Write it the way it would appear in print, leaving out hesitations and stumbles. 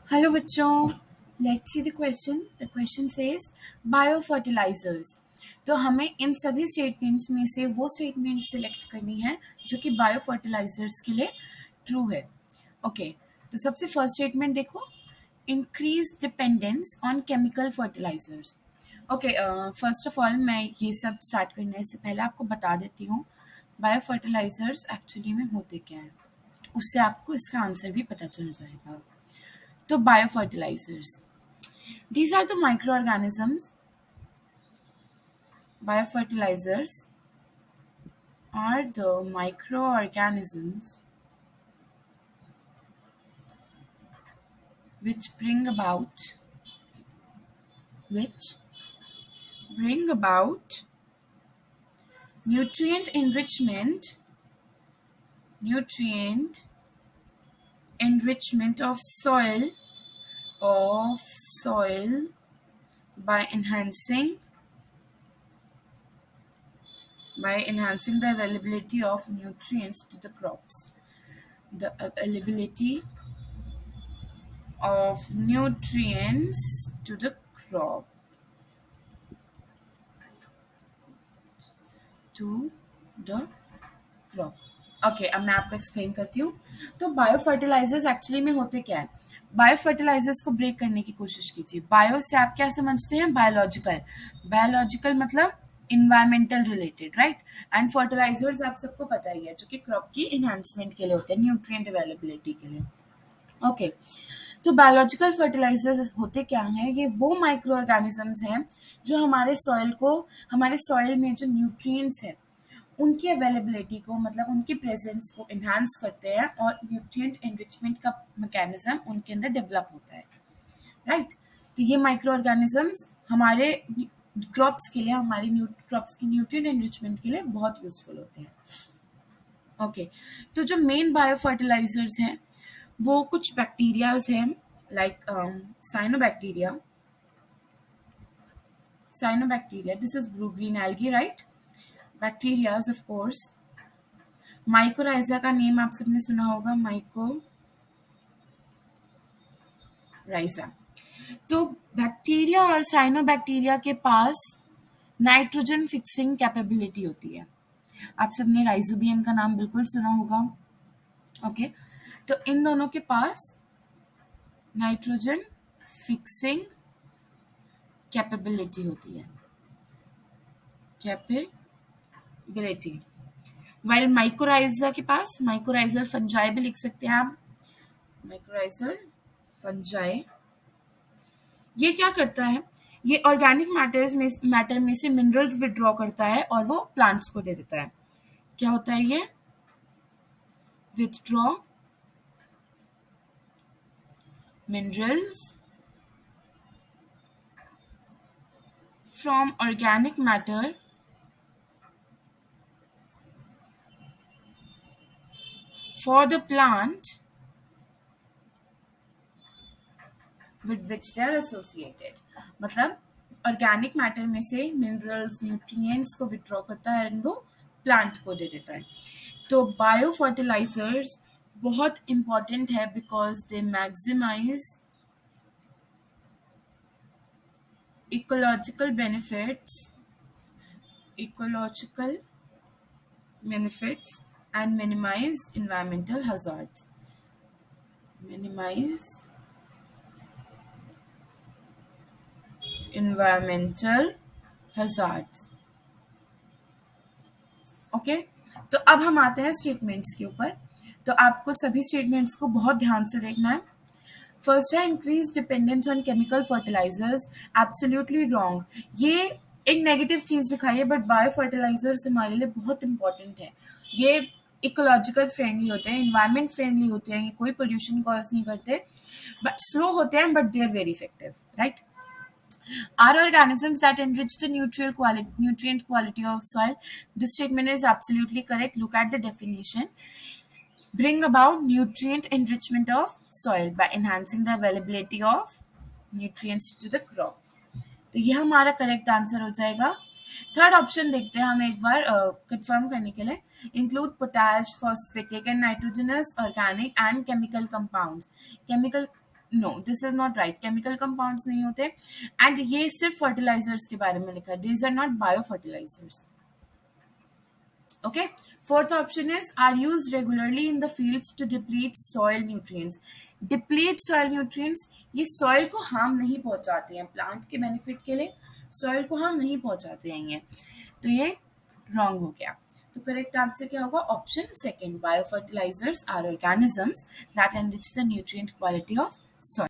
Hello बच्चों, let's see the question. The question says biofertilizers. तो हमें इन सभी स्टेटमेंट्स में से वो स्टेटमेंट सिलेक्ट करनी है जो कि बायोफर्टिलाइजर्स के लिए ट्रू है। ओके, तो सबसे फर्स्ट स्टेटमेंट देखो, increase dependence on chemical fertilisers. Okay, first of all मैं ये सब स्टार्ट करने से पहले आपको बता देती हूँ बायोफर्टिलाइजर्स एक्चुअली में होते क्या है, उससे आपको इसका आंसर भी पता चल जाएगा। तो biofertilizers, these are the microorganisms. Biofertilizers are the microorganisms which which bring about nutrient nutrient enrichment of soil by enhancing the availability of nutrients to the crops. The availability of nutrients to the crop to the crop. Okay, अब मैं आपको explain करती हूँ। तो bio fertilisers actually में होते क्या है? बायो फर्टिलाइजर्स को ब्रेक करने की कोशिश कीजिए। बायो से आप क्या समझते हैं? बायोलॉजिकल। बायोलॉजिकल मतलब environmental related, right? And fertilisers आप सबको पता ही है, जो कि क्रॉप की इनहेंसमेंट के लिए होते हैं, न्यूट्रिएंट अवेलेबिलिटी के लिए। ओके, तो बायोलॉजिकल फर्टिलाइजर्स होते क्या हैं? ये वो माइक्रो ऑर्गेनिजम्स हैं जो हमारे सॉइल में जो न्यूट्रिएंट्स हैं उनकी अवेलेबिलिटी को, मतलब उनकी प्रेजेंस को इन्हांस करते हैं और न्यूट्रिएंट एनरिचमेंट का मैकेनिज्म उनके अंदर डेवलप होता है, राइट? तो ये माइक्रो ऑर्गेनिजम्स हमारे क्रॉप्स के लिए, हमारे क्रॉप्स की न्यूट्रिएंट एनरिचमेंट के लिए बहुत यूजफुल होते हैं। ओके, तो जो मेन बायो फर्टिलाइजर्स हैं वो कुछ बैक्टीरियाज हैं, like cyanobacteria. This is blue green algae, right? Bacterias of course. Mycorrhiza का नेम आप सबने सुना होगा, माइकोराइजा। तो बैक्टीरिया और साइनोबैक्टीरिया के पास नाइट्रोजन फिक्सिंग कैपेबिलिटी होती है। आप सबने राइजोबियम का नाम बिल्कुल सुना होगा। ओके, तो इन दोनों के पास नाइट्रोजन फिक्सिंग कैपेबिलिटी होती है, कैपेबिलिटी। वाइल माइकोराइजा के पास, माइकोराइजल फंजाई भी लिख सकते हैं आप, माइकोराइजल फंजाई। ये क्या करता है? ये ऑर्गेनिक मैटर में से मिनरल्स विड्रॉ करता है और वो प्लांट्स को दे देता है। क्या होता है ये? Withdraw minerals from organic matter for the plant with which they are associated। मतलब ऑर्गेनिक मैटर में से मिनरल्स, न्यूट्रिएंट्स को विड्रॉ करता है और वो प्लांट को दे देता है। तो बायो फर्टिलाइजर्स बहुत इंपॉर्टेंट है because they maximise ecological benefits and minimize environmental hazards। minimize environmental hazards। Okay, तो अब हम आते हैं स्टेटमेंट्स के ऊपर। तो आपको सभी स्टेटमेंट्स को बहुत ध्यान से देखना है। फर्स्ट है increase dependence on chemical fertilisers. Absolutely wrong. ये एक नेगेटिव चीज दिखाई है, बट बायो फर्टिलाइजर्स हमारे लिए बहुत इंपॉर्टेंट है। ये इकोलॉजिकल फ्रेंडली होते हैं, इन्वायरमेंट फ्रेंडली होते हैं, ये कोई पोल्यूशन कॉज नहीं करते, बट स्लो होते हैं, but they are very effective, right? Are organisms that enrich the nutrient quality of soil? This statement is absolutely correct. Look at the definition. Bring about nutrient enrichment of soil by enhancing the availability of nutrients to the crop। तो ये हमारा correct answer हो जाएगा। Third option देखते हैं हम एक बार confirm करने के लिए। Include potash, phosphatic and nitrogenous organic and chemical compounds. Chemical no, this is not right, chemical compounds नहीं होते, एंड ये सिर्फ फर्टिलाइजर्स के बारे में लिखा है, these are not bio fertilisers. Okay, fourth option is are used regularly in the fields to deplete soil nutrients. Deplete soil nutrients, ये soil को harm नहीं पहुंचाते हैं, plant के benefit के लिए soil को harm नहीं पहुंचाते हैं ये, तो ये wrong हो गया. तो correct answer क्या होगा? Option second, biofertilizers are organisms that enrich the nutrient quality of soil.